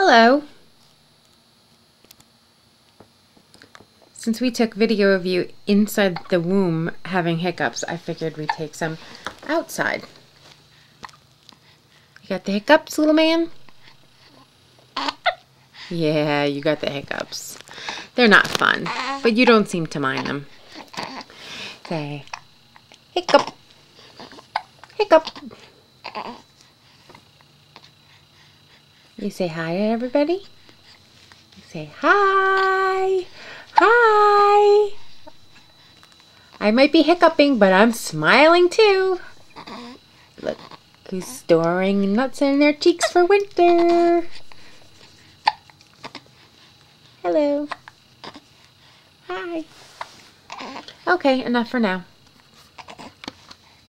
Hello. Since we took video of you inside the womb having hiccups, I figured we'd take some outside. You got the hiccups, little man? Yeah, you got the hiccups. They're not fun, but you don't seem to mind them. Say, hiccup, hiccup. You say hi to everybody? You say hi, hi. I might be hiccuping, but I'm smiling too. Look, who's storing nuts in their cheeks for winter? Hello. Hi. Okay, enough for now.